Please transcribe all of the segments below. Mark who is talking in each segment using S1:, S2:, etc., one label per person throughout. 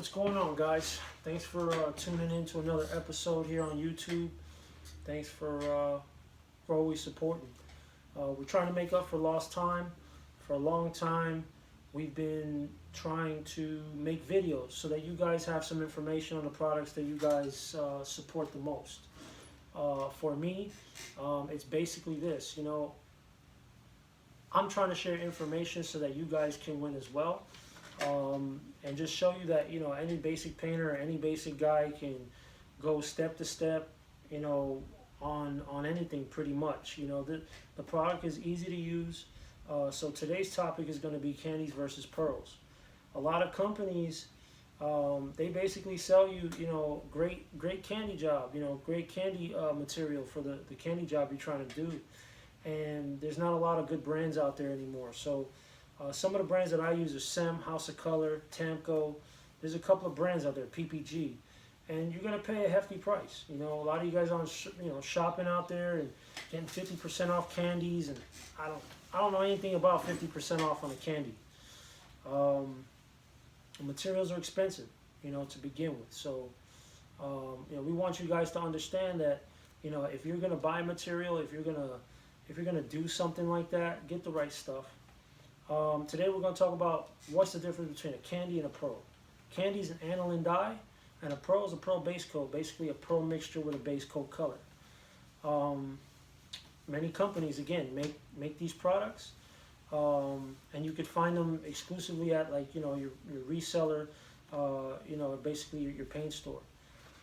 S1: What's going on, guys? Thanks for tuning in to another episode here on YouTube. Thanks for always supporting. We're trying to make up for lost time. For a long time, we've been trying to make videos so that you guys have some information on the products that you guys support the most. For me, it's basically this. I'm trying to share information so that you guys can win as well. And just show you that any basic painter or any basic guy can go step to step on anything pretty much. The product is easy to use. So today's topic is going to be candies versus pearls. A lot of companies, they basically sell you great candy job, great candy material for the candy job you're trying to do, and there's not a lot of good brands out there anymore. So some of the brands that I use are SEM, House of Color, Tamco. There's a couple of brands out there, PPG, and you're gonna pay a hefty price. A lot of you guys aren't shopping out there and getting 50% off candies, and I don't know anything about 50% off on a candy. The materials are expensive, to begin with. So we want you guys to understand that if you're gonna buy material, if you're gonna do something like that, get the right stuff. Today we're going to talk about what's the difference between a candy and a pearl. Candy is an aniline dye, and a pearl is a pearl base coat, basically a pearl mixture with a base coat color. Many companies, again, make these products, and you could find them exclusively at your reseller, basically your paint store.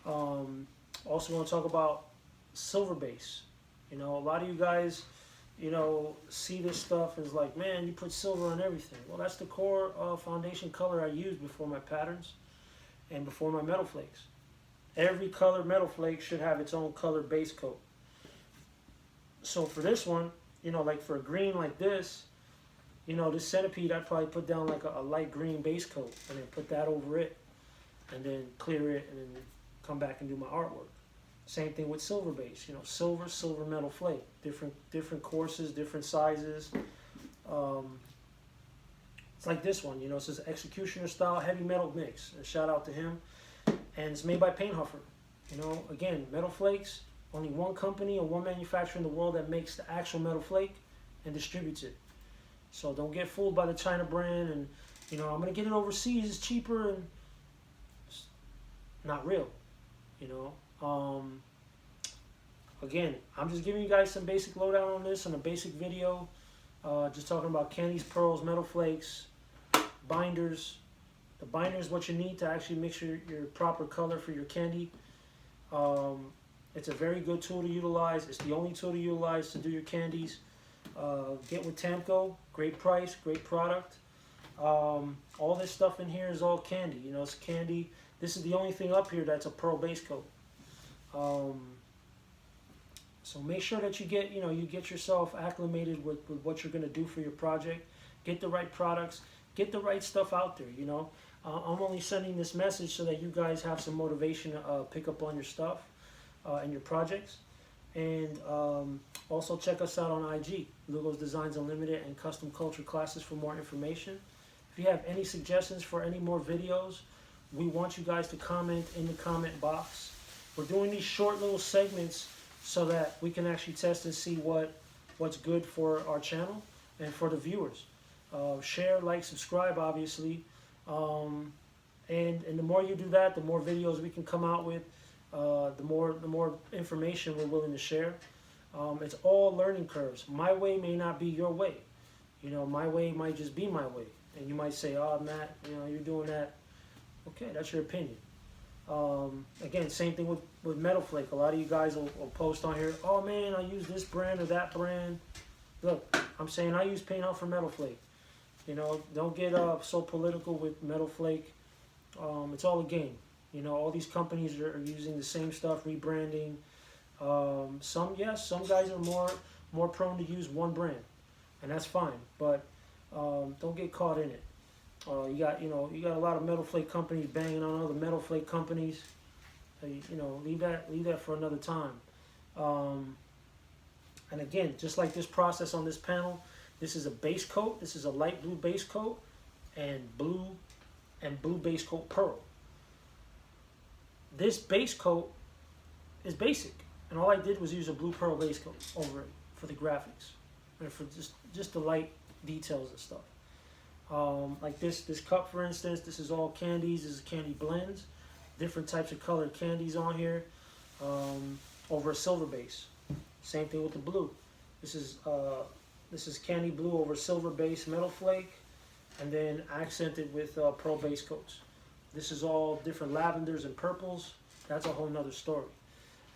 S1: Also want to talk about silver base. A lot of you guys see this stuff as like, man, you put silver on everything. Well, that's the core foundation color I use before my patterns and before my metal flakes. Every color metal flake should have its own color base coat. So for this one, like for a green like this, this centipede, I'd probably put down like a light green base coat and then put that over it and then clear it and then come back and do my artwork. Same thing with silver base, silver metal flake, different courses, different sizes. It's like this one, it says Executioner Style Heavy Metal Mix. A shout out to him. And it's made by Paint Huffer. Again, metal flakes, only one company or one manufacturer in the world that makes the actual metal flake and distributes it. So don't get fooled by the China brand and, I'm going to get it overseas, it's cheaper, and it's not real, Again, I'm just giving you guys some basic lowdown on this on a basic video. Just talking about candies, pearls, metal flakes, binders. The binder is what you need to actually mix your proper color for your candy. It's a very good tool to utilize. It's the only tool to utilize to do your candies. Get with Tamco. Great price, great product. All this stuff in here is all candy. It's candy. This is the only thing up here that's a pearl base coat. So make sure that you get yourself acclimated with what you're going to do for your project. Get the right products. Get the right stuff out there. I'm only sending this message so that you guys have some motivation to pick up on your stuff and your projects. And also check us out on IG, Lugos Designs Unlimited and Custom Culture Classes for more information. If you have any suggestions for any more videos, we want you guys to comment in the comment box. We're doing these short little segments so that we can actually test and see what's good for our channel and for the viewers. Share, like, subscribe, obviously. And the more you do that, the more videos we can come out with, the more information we're willing to share. It's all learning curves. My way may not be your way. My way might just be my way. And you might say, oh, Matt, you're doing that. Okay, that's your opinion. Again, same thing with metal flake. A lot of you guys will post on here, oh man, I use this brand or that brand. Look, I'm saying I use Paint Huffer metal flake. Don't get so political with metal flake. It's all a game. All these companies are using the same stuff, rebranding. Some guys are more prone to use one brand, and that's fine. But don't get caught in it. You got a lot of metal flake companies banging on other metal flake companies. Leave that for another time. And again, just like this process on this panel, this is a base coat. This is a light blue base coat and blue base coat pearl. this base coat is basic, and all I did was use a blue pearl base coat over it for the graphics and for just the light details and stuff. Like this cup, for instance, this is all candies. This is candy blends, different types of colored candies on here, over a silver base. Same thing with the blue. This is candy blue over silver base metal flake, and then accented with pearl base coats. This is all different lavenders and purples. That's a whole nother story.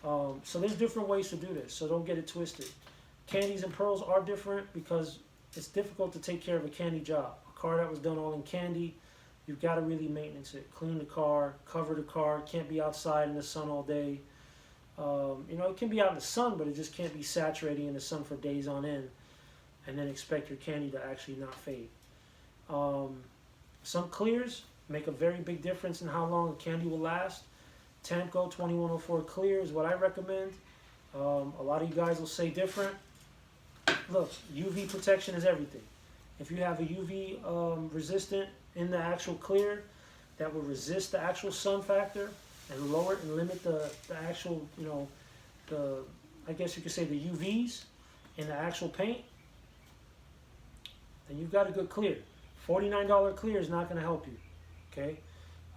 S1: So there's different ways to do this, so don't get it twisted. Candies and pearls are different because it's difficult to take care of a candy job. A car that was done all in candy, you've got to really maintenance it. Clean the car, cover the car, can't be outside in the sun all day. You know, it can be out in the sun, but it just can't be saturating in the sun for days on end and then expect your candy to actually not fade. Some clears make a very big difference in how long a candy will last. Tamco 2104 clear is what I recommend. A lot of you guys will say different. Look, UV protection is everything. If you have a UV resistant in the actual clear that will resist the actual sun factor and lower and limit the actual, you know, I guess you could say the UVs in the actual paint, then you've got a good clear. $49 clear is not going to help you. Okay,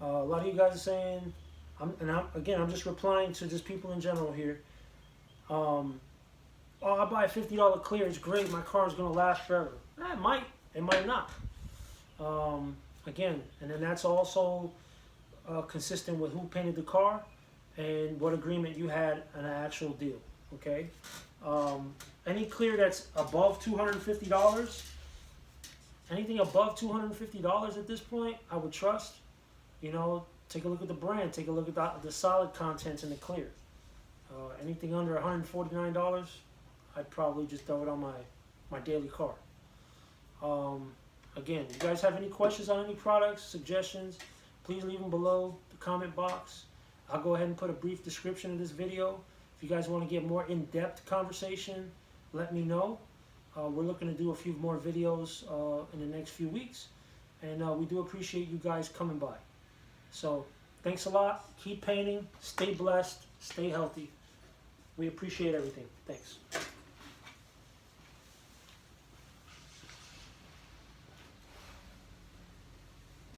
S1: a lot of you guys are saying, I'm just replying to just people in general here. Oh, I buy a $50 clear, it's great, my car is going to last forever. It might not. Again, and then that's also consistent with who painted the car and what agreement you had on an actual deal. Okay, any clear that's above $250, anything above $250 at this point, I would trust. You know, take a look at the brand, take a look at the solid contents in the clear. Anything under $149, I'd probably just throw it on my daily car. Again, if you guys have any questions on any products, suggestions, please leave them below the comment box. I'll go ahead and put a brief description of this video. If you guys want to get more in-depth conversation, let me know. We're looking to do a few more videos in the next few weeks, and we do appreciate you guys coming by. So thanks a lot. Keep painting. Stay blessed. Stay healthy. We appreciate everything. Thanks.